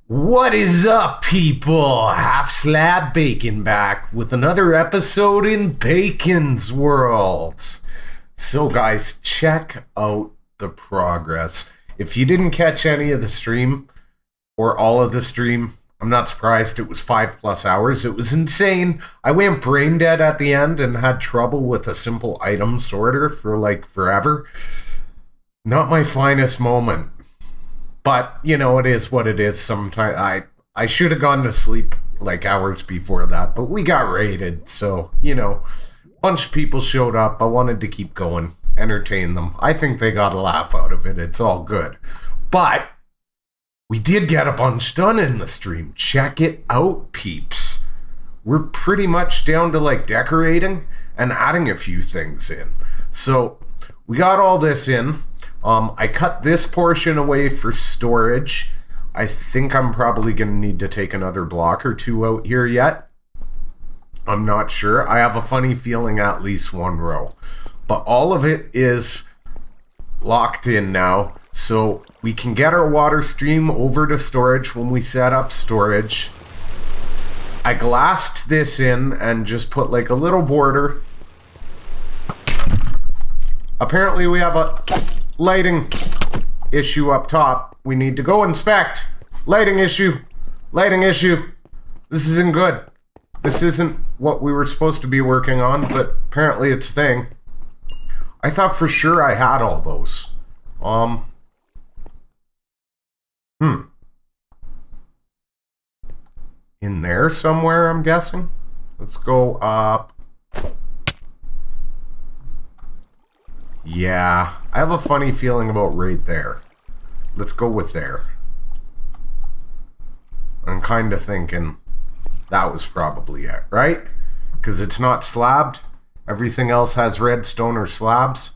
What is up, people? Half Slab Bacon back with another episode in Bacon's World. So, guys, check out the progress. If you didn't catch any of the stream or all of the stream, I'm not surprised. It was 5+ hours. It was insane. I went brain dead at the end and had trouble with a simple item sorter for like forever. Not my finest moment. But, you know, it is what it is. Sometimes I should have gone to sleep like hours before that, but we got raided. So, you know, a bunch of people showed up. I wanted to keep going, entertain them. I think they got a laugh out of it. It's all good. But we did get a bunch done in the stream. Check it out, peeps. We're pretty much down to like decorating and adding a few things in. So we got all this in. I cut this portion away for storage. I think I'm probably going to need to take another block or two out here yet. I'm not sure. I have a funny feeling at least one row. But all of it is locked in now. So we can get our water stream over to storage when we set up storage. I glassed this in and just put like a little border. Apparently we have a lighting issue up top. We need to go inspect. Lighting issue. Lighting issue. This isn't good. This isn't what we were supposed to be working on, but apparently it's a thing. I thought for sure I had all those. In there somewhere, I'm guessing. Let's go up. Yeah, I have a funny feeling about right there. Let's go with there. I'm kind of thinking that was probably it, right? Because it's not slabbed. Everything else has redstone or slabs.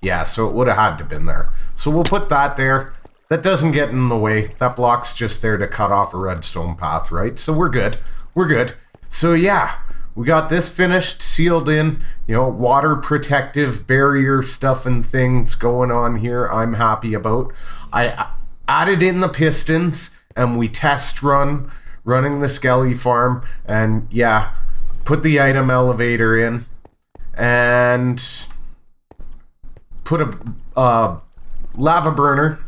Yeah, so it would have had to been there. So we'll put that there. That doesn't get in the way. That block's just there to cut off a redstone path, right? So we're good. We're good. So yeah. We got this finished, sealed in, you know, water protective barrier stuff and things going on here. I'm happy about. I added in the pistons and we test running the Skelly farm, and yeah, put the item elevator in and put a lava burner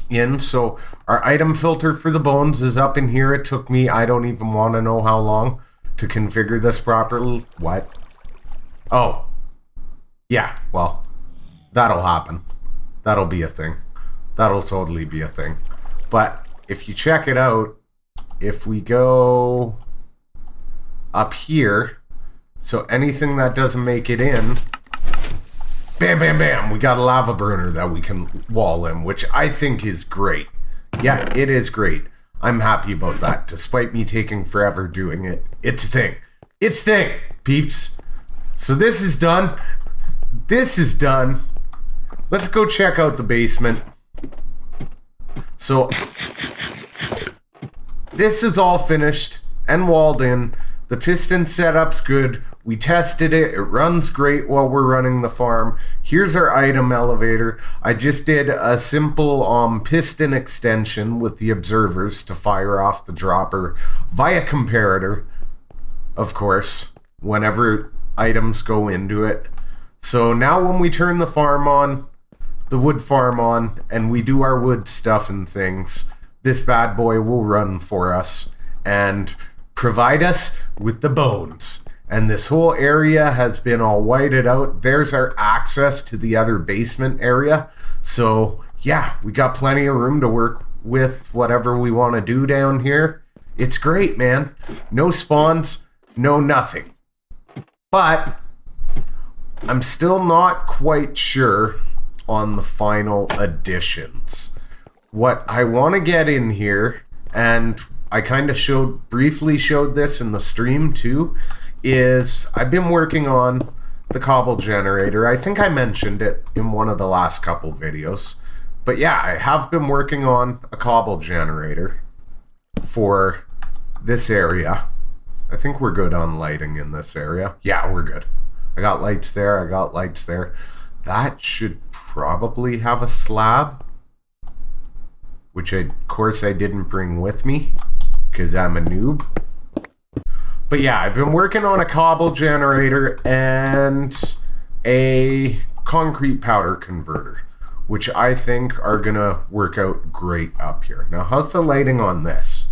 in. So our item filter for the bones is up in here. It took me, I don't even want to know how long to configure this properly. What? Oh. Yeah, well, that'll happen. That'll be a thing. That'll totally be a thing. But if you check it out, if we go up here, so anything that doesn't make it in, bam, bam, bam, we got a lava burner that we can wall in, which I think is great. Yeah, it is great. I'm happy about that, despite me taking forever doing it. It's a thing. It's a thing, peeps. So this is done. This is done. Let's go check out the basement. So this is all finished and walled in. The piston setup's good. We tested it. It runs great while we're running the farm. Here's our item elevator. I just did a simple piston extension with the observers to fire off the dropper via comparator, of course, whenever items go into it. So now when we turn the farm on, the wood farm on, and we do our wood stuff and things, this bad boy will run for us and provide us with the bones. And this whole area has been all whited out. There's our access to the other basement area. So yeah, we got plenty of room to work with whatever we want to do down here. It's great, man. No spawns, no nothing. But I'm still not quite sure on the final additions. What I want to get in here, and I kind of briefly showed this in the stream too, is I've been working on the Cobble generator. I think I mentioned it in one of the last couple videos. But yeah, I have been working on a Cobble generator for this area. I think we're good on lighting in this area. Yeah, we're good. I got lights there. I got lights there. That should probably have a slab. which of course I didn't bring with me because I'm a noob. But yeah, I've been working on a cobble generator and a concrete powder converter, which I think are gonna work out great up here. Now, how's the lighting on this?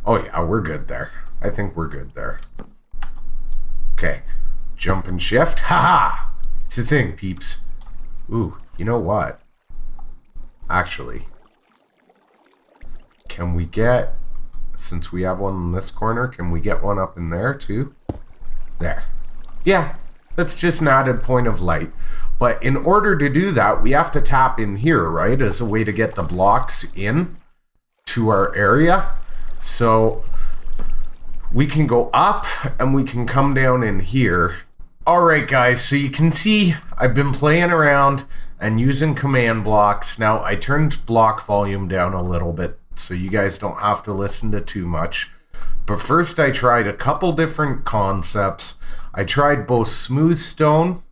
Oh yeah, we're good there. I think we're good there. Okay, jump and shift. Haha! It's a thing, peeps. Ooh, you know what? Actually, can we get, since we have one in this corner, can we get one up in there too? There. Yeah, that's just an added point of light. But in order to do that, we have to tap in here, right? As a way to get the blocks in to our area. So we can go up and we can come down in here. All right, guys, so you can see I've been playing around and using command blocks. Now, I turned block volume down a little bit so you guys don't have to listen to too much. But first, I tried a couple different concepts. I tried both smooth stone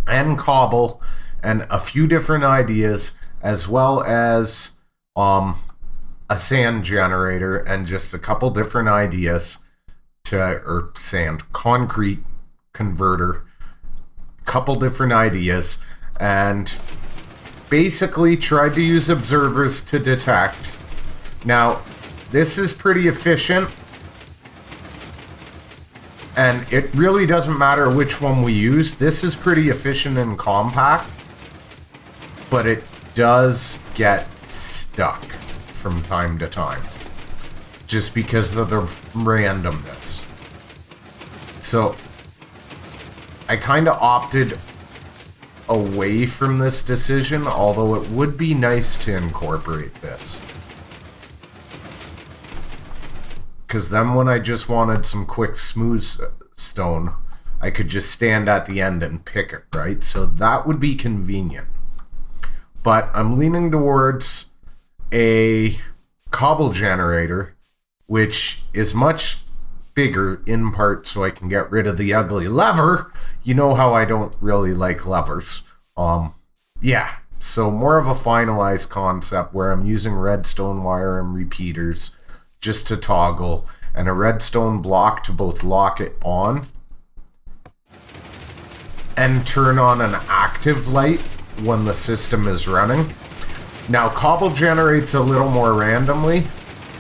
and cobble and a few different ideas, as well as a sand generator and just a couple different ideas concrete converter, couple different ideas, and basically tried to use observers to detect. Now, this is pretty efficient, and it really doesn't matter which one we use. This is pretty efficient and compact, but it does get stuck from time to time just because of the randomness. So I kind of opted away from this decision, although it would be nice to incorporate this. Because then when I just wanted some quick smooth stone, I could just stand at the end and pick it, right? So that would be convenient. But I'm leaning towards a cobble generator, which is much bigger in part so I can get rid of the ugly lever. You know how I don't really like levers. Yeah, so more of a finalized concept where I'm using redstone wire and repeaters just to toggle, and a redstone block to both lock it on and turn on an active light when the system is running. Now, cobble generates a little more randomly,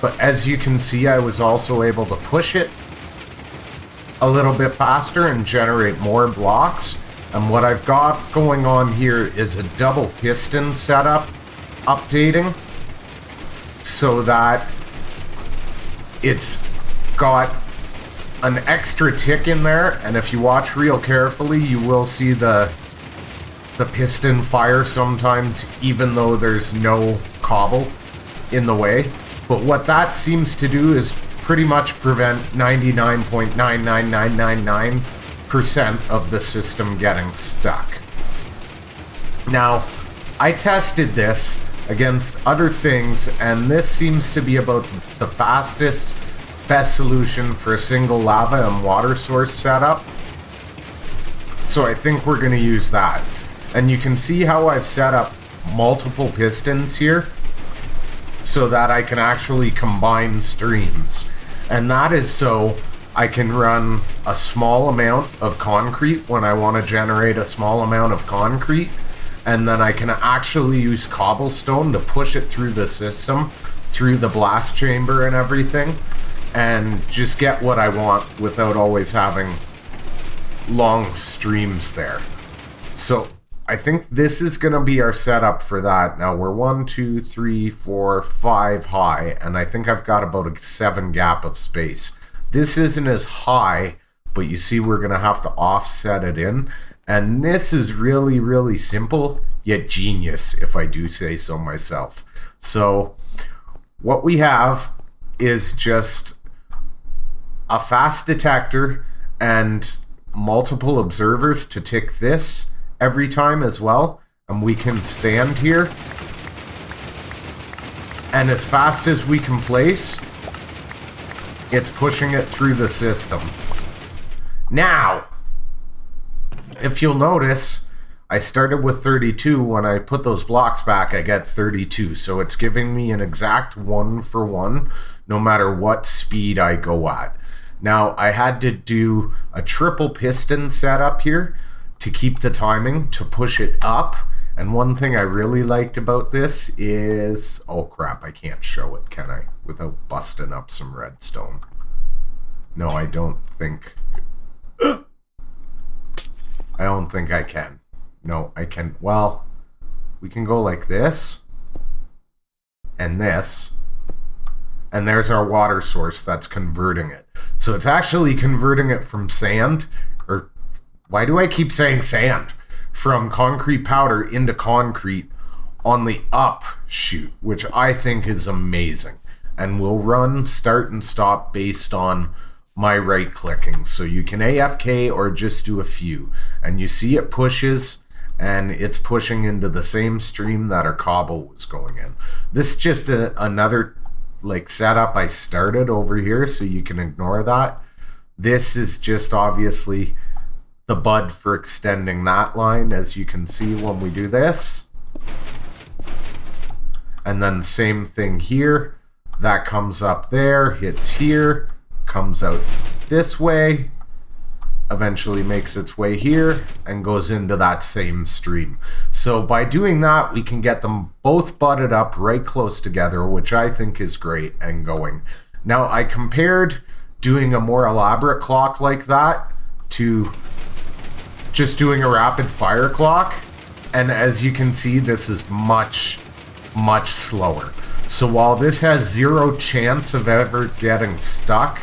but as you can see, I was also able to push it a little bit faster and generate more blocks. And what I've got going on here is a double piston setup updating so that it's got an extra tick in there, and if you watch real carefully, you will see the piston fire sometimes, even though there's no cobble in the way. But what that seems to do is pretty much prevent 99.99999% of the system getting stuck. Now, I tested this against other things, and this seems to be about the fastest, best solution for a single lava and water source setup. So I think we're going to use that. And you can see how I've set up multiple pistons here so that I can actually combine streams. And that is so I can run a small amount of concrete when I want to generate a small amount of concrete, and then I can actually use cobblestone to push it through the system, through the blast chamber and everything, and just get what I want without always having long streams there. So I think this is going to be our setup for that. Now we're 1, 2, 3, 4, 5 high, and I think I've got about a 7 gap of space. This isn't as high, but you see we're going to have to offset it in. And this is really, really simple, yet genius, if I do say so myself. So what we have is just a fast detector and multiple observers to tick this every time as well, and we can stand here, and as fast as we can place, it's pushing it through the system. Now, if you'll notice, I started with 32. When I put those blocks back, I get 32. So it's giving me an exact 1-for-1 no matter what speed I go at. Now, I had to do a triple piston setup here to keep the timing, to push it up. And one thing I really liked about this is... Oh crap, I can't show it, can I? Without busting up some redstone. No, I don't think... I don't think I can. No, I can... Well, we can go like this. And this. And there's our water source that's converting it. So it's actually converting it from sand, or why do I keep saying sand? From concrete powder into concrete on the up shoot, which I think is amazing. And will run start and stop based on my right clicking. So you can AFK or just do a few. And you see it pushes, and it's pushing into the same stream that our cobble was going in. This is just another like setup I started over here, so you can ignore that. This is just obviously the bud for extending that line, as you can see when we do this. And then same thing here. That comes up there, hits here, comes out this way, eventually makes its way here, and goes into that same stream. So by doing that, we can get them both butted up right close together, which I think is great, and going. Now, I compared doing a more elaborate clock like that to just doing a rapid fire clock, and as you can see, this is much, much slower. So while this has zero chance of ever getting stuck,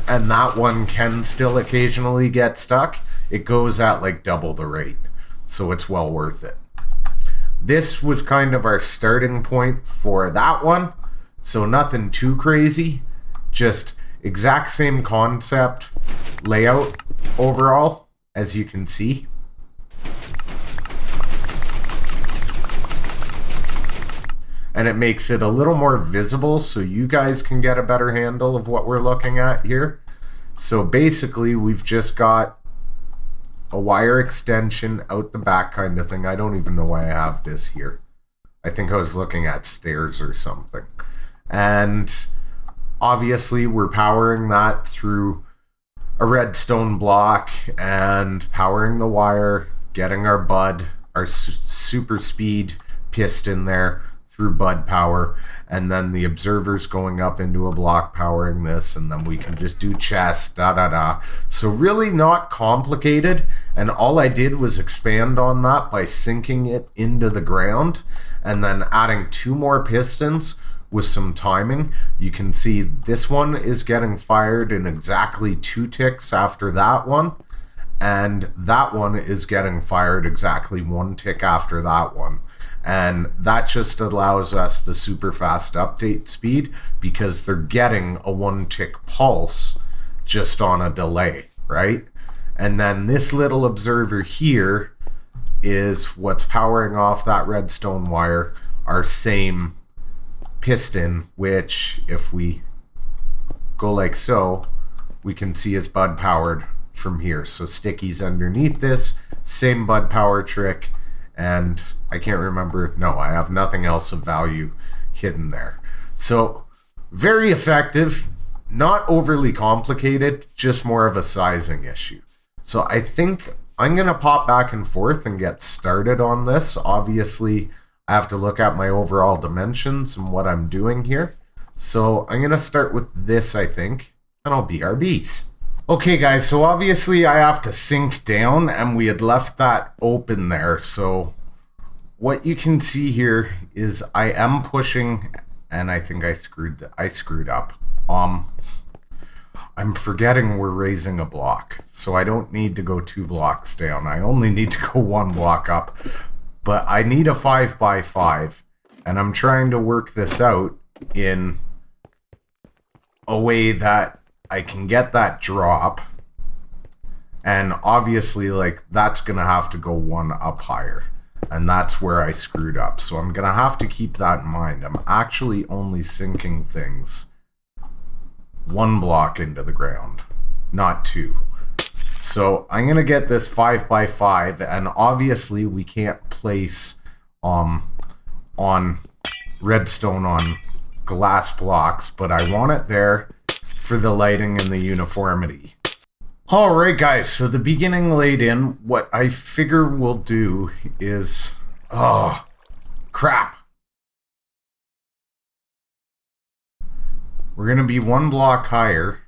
and that one can still occasionally get stuck, it goes at like double the rate. So it's well worth it. This was kind of our starting point for that one. So nothing too crazy. Just exact same concept, layout overall, as you can see. And it makes it a little more visible so you guys can get a better handle of what we're looking at here. So basically, we've just got a wire extension out the back kind of thing. I don't even know why I have this here. I think I was looking at stairs or something. And obviously, we're powering that through a redstone block and powering the wire, getting our bud, our super speed piston there through bud power, and then the observers going up into a block powering this, and then we can just do chest, So really not complicated, and all I did was expand on that by sinking it into the ground and then adding 2 more pistons with some timing. You can see this one is getting fired in exactly 2 ticks after that one, and that one is getting fired exactly 1 tick after that one. And that just allows us the super fast update speed because they're getting a 1 tick pulse just on a delay, right? And then this little observer here is what's powering off that redstone wire, our same piston, which if we go like so, we can see is bud powered from here. So Sticky's underneath this, same bud power trick. And I can't remember. No, I have nothing else of value hidden there. So very effective, not overly complicated, just more of a sizing issue. So I think I'm going to pop back and forth and get started on this. Obviously, I have to look at my overall dimensions and what I'm doing here. So I'm going to start with this, I think, and I'll BRBs. Okay guys, so obviously I have to sink down, and we had left that open there. So what you can see here is I am pushing, and I think I screwed up. I'm forgetting we're raising a block, so I don't need to go 2 blocks down. I only need to go 1 block up, but I need a 5x5, and I'm trying to work this out in a way that I can get that drop, and obviously like that's gonna have to go 1 up higher, and that's where I screwed up. So I'm gonna have to keep that in mind. I'm actually only sinking things 1 block into the ground, not 2. So I'm going to get this 5x5, and obviously we can't place on redstone on glass blocks, but I want it there for the lighting and the uniformity. Alright guys, so the beginning laid in. What I figure we'll do is... Oh, crap. We're going to be one block higher.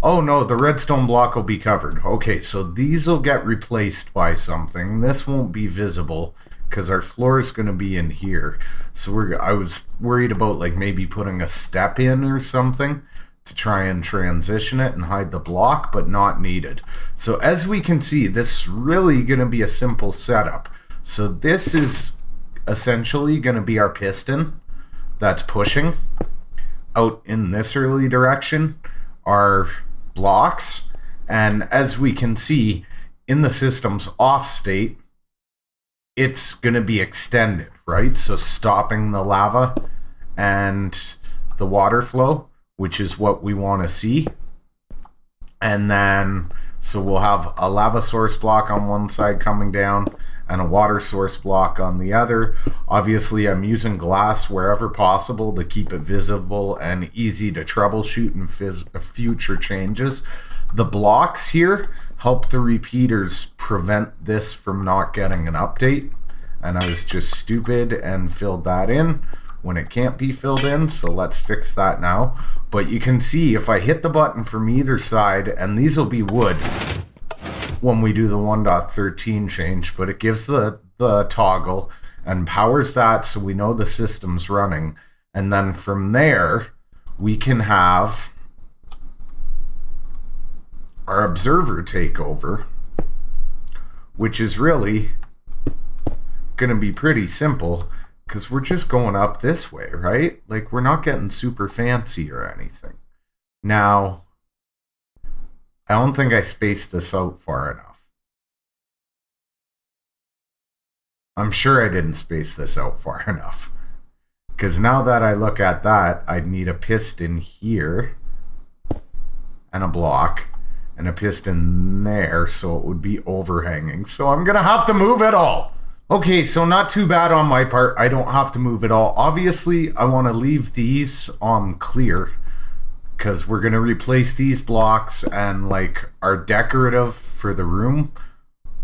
Oh no, the redstone block will be covered. Okay, so these will get replaced by something. This won't be visible because our floor is going to be in here. So I was worried about like maybe putting a step in or something to try and transition it and hide the block, but not needed. So as we can see, this is really going to be a simple setup. So this is essentially going to be our piston that's pushing out in this early direction, our blocks, and as we can see in the system's off state, it's going to be extended, right? So stopping the lava and the water flow, which is what we want to see. And then, so we'll have a lava source block on one side coming down and a water source block on the other. Obviously, I'm using glass wherever possible to keep it visible and easy to troubleshoot in future changes. The blocks here help the repeaters prevent this from not getting an update. And I was just stupid and filled that in when it can't be filled in, so let's fix that now. But you can see if I hit the button from either side, and these will be wood when we do the 1.13 change, but it gives the toggle and powers that so we know the system's running. And then from there, we can have our observer take over, which is really going to be pretty simple because we're just going up this way, right? Like, we're not getting super fancy or anything. Now, I don't think I spaced this out far enough. I'm sure I didn't space this out far enough. Because now that I look at that, I'd need a piston here and a block and a piston there, so it would be overhanging. So I'm going to have to move it all. Okay, so not too bad on my part. I don't have to move it all. Obviously, I want to leave these clear because we're going to replace these blocks, and like our decorative for the room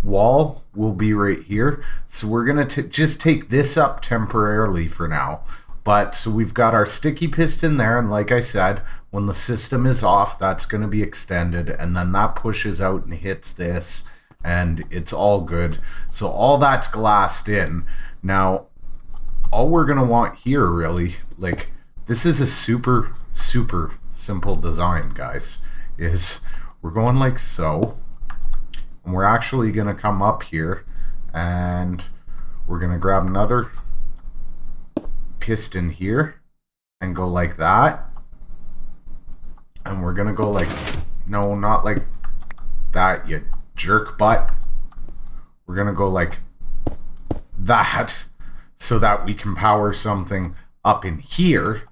wall will be right here. So we're going to just take this up temporarily for now. But so we've got our sticky piston there, and like I said, when the system is off, that's going to be extended, and then that pushes out and hits this, and it's all good. So all that's glassed in. Now, all we're going to want here really, like, this is a super simple design, guys, is we're going like so, and we're actually going to come up here, and we're going to grab another piston here and go like that, and we're going to go like, no, not like that, you jerk butt. We're going to go like that so that we can power something up in here.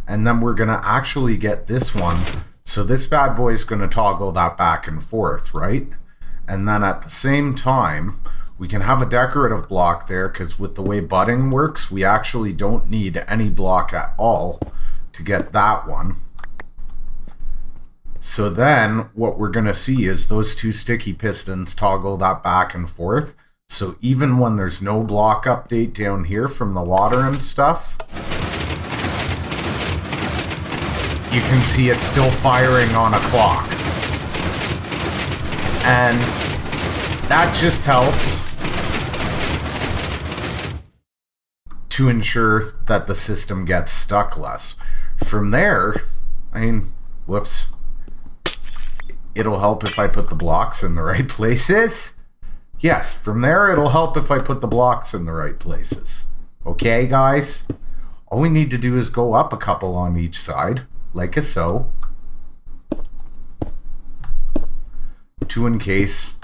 And then we're going to actually get this one. So this bad boy is going to toggle that back and forth, right? And then at the same time, we can have a decorative block there because with the way budding works, we actually don't need any block at all to get that one. So then what we're going to see is those two sticky pistons toggle that back and forth. So even when there's no block update down here from the water and stuff, you can see it's still firing on a clock. And that just helps to ensure that the system gets stuck less. From there, I mean, whoops. It'll help if I put the blocks in the right places. Yes, from there it'll help if I put the blocks in the right places. Okay, guys? All we need to do is go up a couple on each side, like so, to encase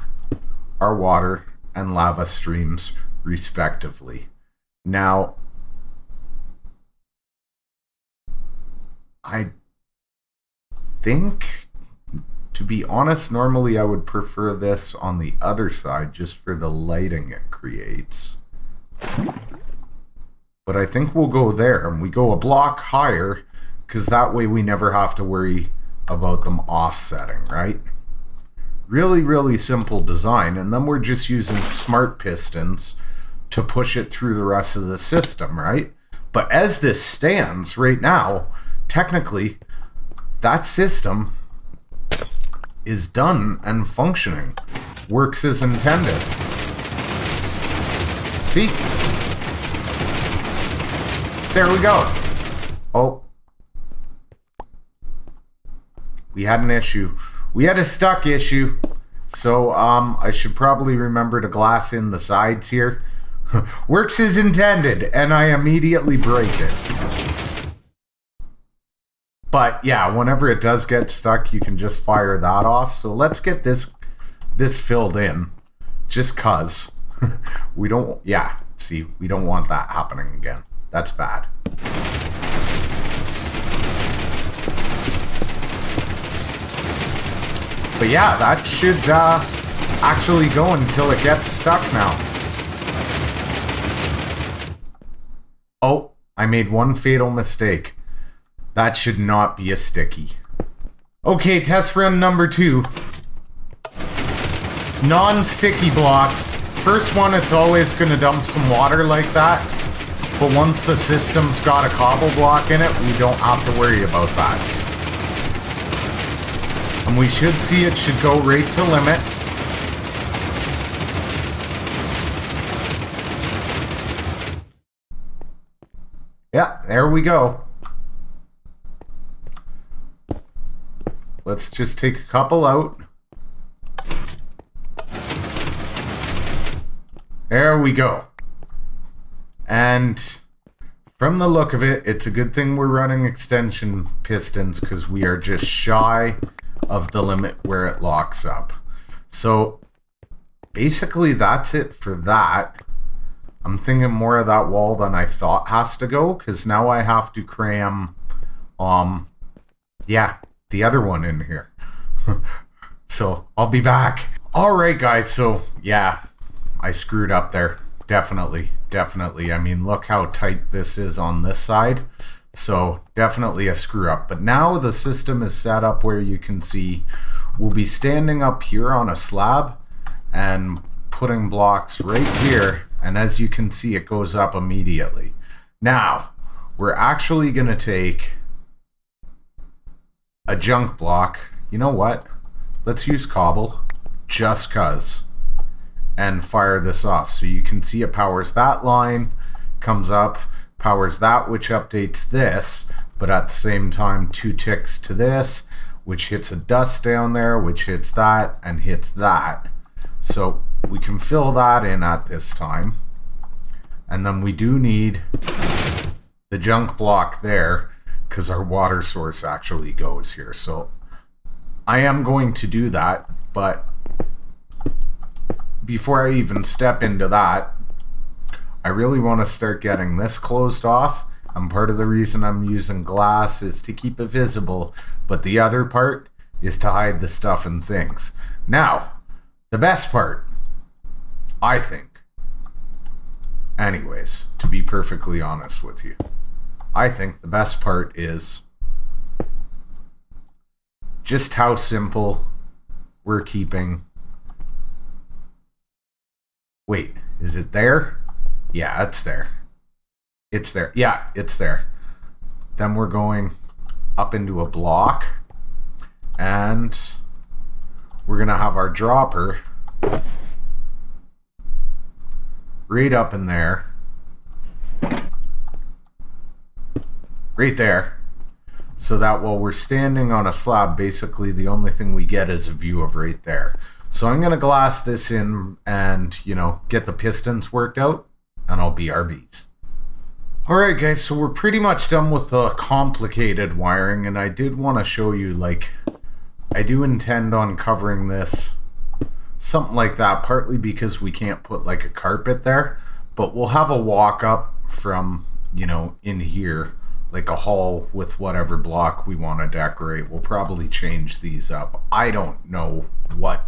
our water and lava streams respectively. Now, I think to be honest, normally I would prefer this on the other side just for the lighting it creates. But I think we'll go there, and we go a block higher because that way we never have to worry about them offsetting, right? Really, really simple design, and then we're just using smart pistons to push it through the rest of the system, right? But as this stands right now, technically, that system is done and functioning. Works as intended. See? There we go. Oh. We had an issue. We had a stuck issue. So, I should probably remember to glass in the sides here. Works as intended, and I immediately break it. But yeah, whenever it does get stuck, you can just fire that off. So let's get this filled in, just cause we don't. Yeah, see, we don't want that happening again. That's bad. But yeah, that should actually go until it gets stuck now. Oh, I made one fatal mistake. That should not be a sticky. Okay, test run number 2. Non-sticky block. First one, it's always going to dump some water like that. But once the system's got a cobble block in it, we don't have to worry about that. And we should see it should go right to limit. Yeah, there we go. Let's just take a couple out. There we go. And from the look of it, it's a good thing we're running extension pistons because we are just shy of the limit where it locks up. So basically that's it for that. I'm thinking more of that wall than I thought has to go because now I have to cram yeah, the other one in here. So I'll be back. Alright guys, so yeah, I screwed up there. Definitely. I mean, look how tight this is on this side. So definitely a screw up. But now the system is set up where you can see we'll be standing up here on a slab and putting blocks right here. And as you can see, it goes up immediately. Now, we're actually going to take a junk block. You know what? Let's use Cobble just cuz. And fire this off. So you can see it powers that line, comes up, powers that, which updates this, but at the same time 2 ticks to this, which hits a dust down there, which hits that, and hits that. So we can fill that in at this time. And then we do need the junk block there, because our water source actually goes here. So I am going to do that, but before I even step into that, I really want to start getting this closed off. And part of the reason I'm using glass is to keep it visible, but the other part is to hide the stuff and things. Now, the best part, I think, anyways, to be perfectly honest with you, I think the best part is just how simple we're keeping. Wait, is it there? Yeah, it's there. It's there. Yeah, it's there. Then we're going up into a block. And we're going to have our dropper right up in there. Right there. So that while we're standing on a slab, basically the only thing we get is a view of right there. So I'm going to glass this in and, you know, get the pistons worked out, and I'll BRBs. Alright guys, so we're pretty much done with the complicated wiring, and I did want to show you, like, I do intend on covering this, something like that, partly because we can't put, like, a carpet there, but we'll have a walk up from, you know, in here. like a hall with whatever block we want to decorate. We'll probably change these up. I don't know what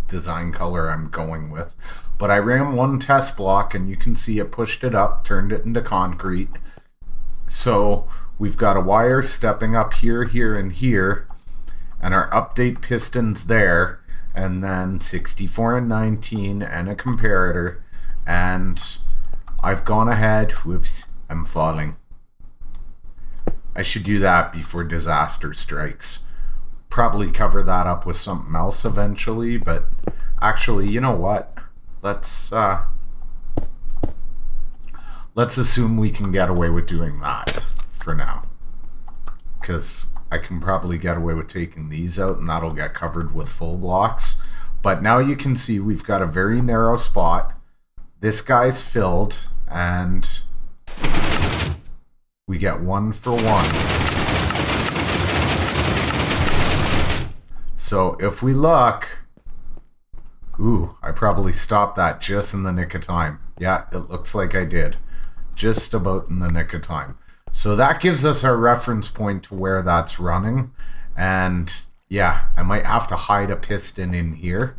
design color I'm going with, but I ran one test block and you can see it pushed it up, turned it into concrete. So we've got a wire stepping up here, here, and here, and our update pistons there, and then 64 and 19 and a comparator. And I've gone ahead, whoops, I'm falling. I should do that before disaster strikes. Probably cover that up with something else eventually, but actually, you know what? Let's assume we can get away with doing that for now. Because I can probably get away with taking these out and that'll get covered with full blocks. But now you can see we've got a very narrow spot. This guy's filled and we get 1 for 1. So if we look, ooh, I probably stopped that just in the nick of time. Yeah, it looks like I did. Just about in the nick of time. So that gives us our reference point to where that's running. And yeah, I might have to hide a piston in here.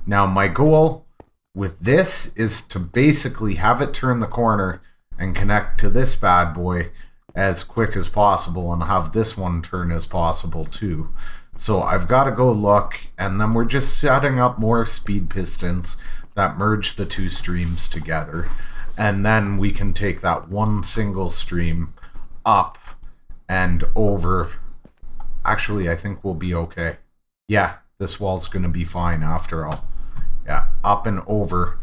Now my goal with this is to basically have it turn the corner and connect to this bad boy as quick as possible and have this one turn as possible too. So I've got to go look, and then we're just setting up more speed pistons that merge the two streams together. And then we can take that one single stream up and over. Actually, I think we'll be okay. Yeah, this wall's going to be fine after all. Yeah, up and over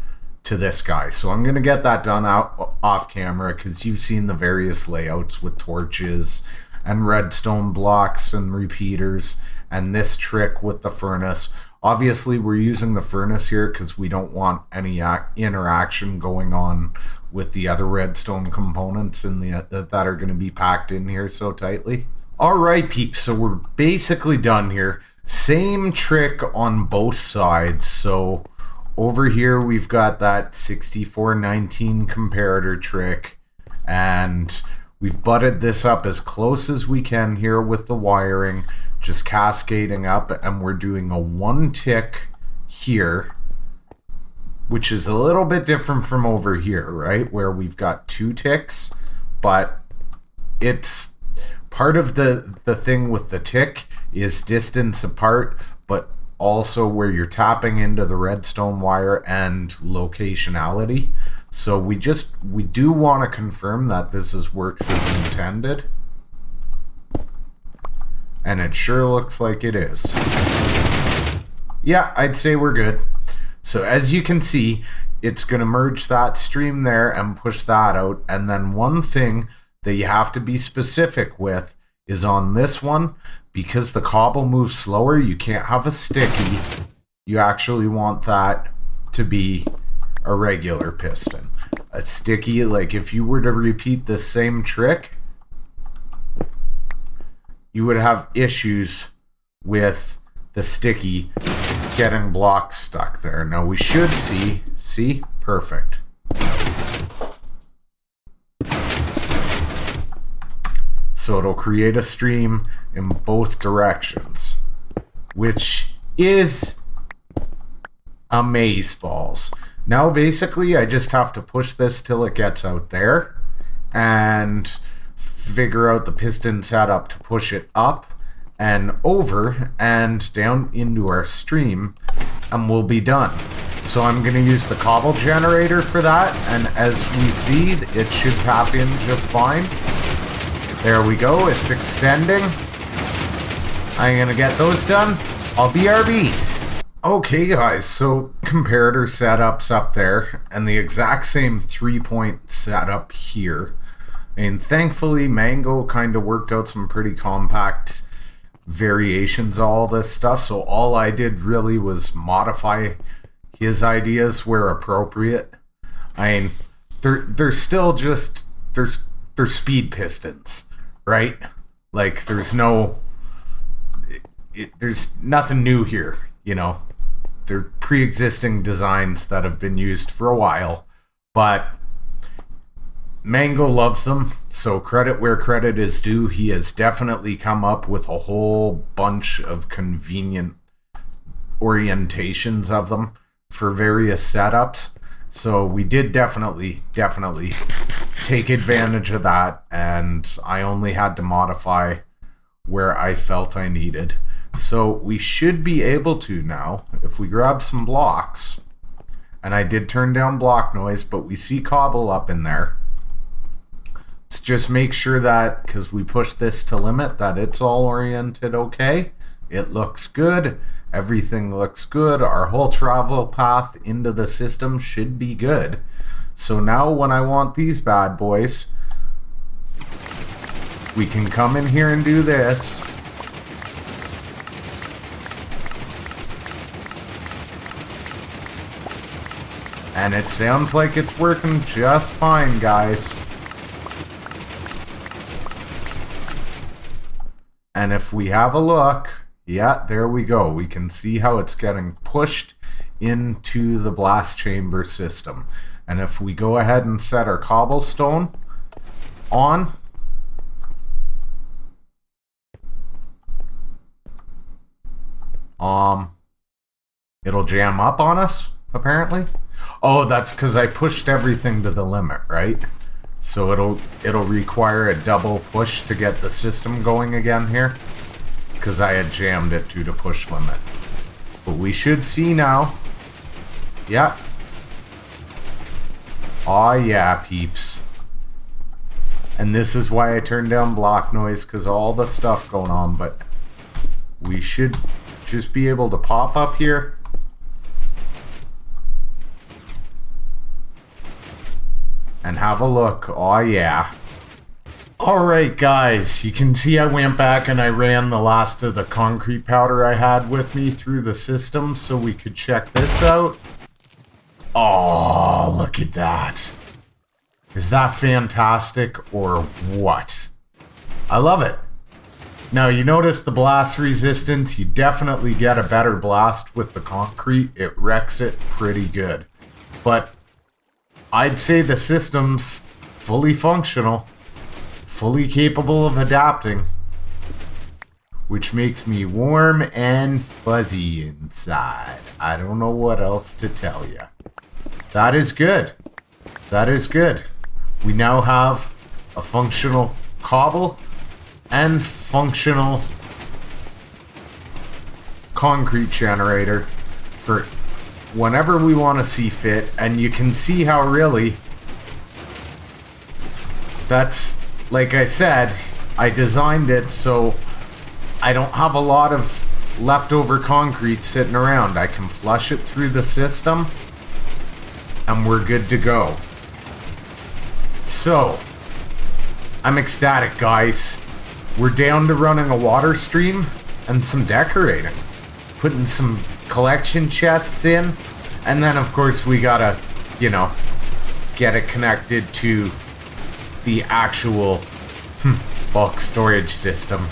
to this guy. So I'm going to get that done out off camera because you've seen the various layouts with torches and redstone blocks and repeaters and this trick with the furnace. Obviously, we're using the furnace here because we don't want any interaction going on with the other redstone components in the that are going to be packed in here so tightly. All right, peeps, so we're basically done here. Same trick on both sides. So over here, we've got that 64-19 comparator trick, and we've butted this up as close as we can here with the wiring, just cascading up, and we're doing a 1 tick here, which is a little bit different from over here, right? Where we've got 2 ticks, but it's part of the thing with the tick is distance apart, but also where you're tapping into the redstone wire and locationality. So we do want to confirm that this works as intended. And it sure looks like it is. Yeah, I'd say we're good. So as you can see, it's going to merge that stream there and push that out. And then one thing that you have to be specific with is on this one, because the cobble moves slower, you can't have a sticky. You actually want that to be a regular piston. A sticky, like if you were to repeat the same trick, you would have issues with the sticky getting blocks stuck there. Now we should see, perfect. So it'll create a stream in both directions, which is amazeballs. Now basically I just have to push this till it gets out there and figure out the piston setup to push it up and over and down into our stream, and we'll be done. So I'm going to use the cobble generator for that, and as we see, it should tap in just fine. There we go, it's extending. I'm going to get those done. I'll be RBs. Okay guys, so comparator setup's up there, and the exact same 3-point setup here. And thankfully, Mango kind of worked out some pretty compact variations of all this stuff, so all I did really was modify his ideas where appropriate. I mean, they're still just, they're speed pistons, right? Like, there's nothing new here, you know? They're pre-existing designs that have been used for a while, but Mango loves them, so credit where credit is due. He has definitely come up with a whole bunch of convenient orientations of them for various setups. So we did definitely take advantage of that, and I only had to modify where I felt I needed. So we should be able to now, if we grab some blocks, and I did turn down block noise, but we see Cobble up in there. Let's just make sure that, because we pushed this to limit, that it's all oriented okay. It looks good. Everything looks good. Our whole travel path into the system should be good. So now when I want these bad boys, we can come in here and do this. And it sounds like it's working just fine, guys. And if we have a look, yeah, there we go. We can see how it's getting pushed into the blast chamber system. And if we go ahead and set our cobblestone on, it'll jam up on us, apparently. Oh, that's because I pushed everything to the limit, right? So it'll require a double push to get the system going again here, because I had jammed it to the push limit. But we should see now. Yep. Aw yeah, peeps. And this is why I turned down block noise, because all the stuff going on, but we should just be able to pop up here. And have a look. Oh yeah. Alright guys, you can see I went back and I ran the last of the concrete powder I had with me through the system so we could check this out. Oh, look at that. Is that fantastic or what? I love it. Now you notice the blast resistance, you definitely get a better blast with the concrete. It wrecks it pretty good. But I'd say the system's fully functional, fully capable of adapting, which makes me warm and fuzzy inside. I don't know what else to tell you. That is good. That is good. We now have a functional cobble and functional concrete generator for whenever we want to see fit. And you can see how really that's, like I said, I designed it so I don't have a lot of leftover concrete sitting around. I can flush it through the system and we're good to go. So I'm ecstatic, guys. We're down to running a water stream and some decorating, putting some collection chests in, and then of course we gotta, you know, get it connected to the actual bulk storage system.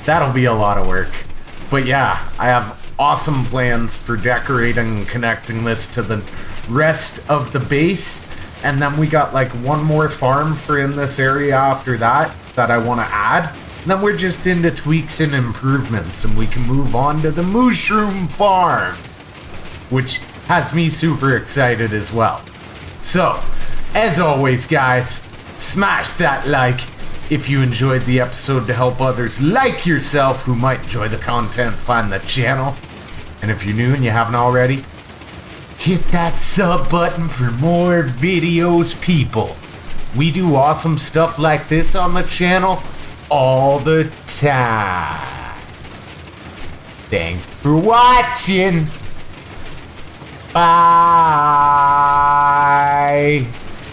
That'll be a lot of work. But yeah, I have awesome plans for decorating and connecting this to the rest of the base, and then we got like one more farm for in this area after that I want to add. And then we're just into tweaks and improvements, and we can move on to the mushroom farm, which has me super excited as well. So, as always, guys, smash that like if you enjoyed the episode to help others like yourself who might enjoy the content find the channel. And if you're new and you haven't already, hit that sub button for more videos, people. We do awesome stuff like this on the channel all the time. Thanks for watching. Bye.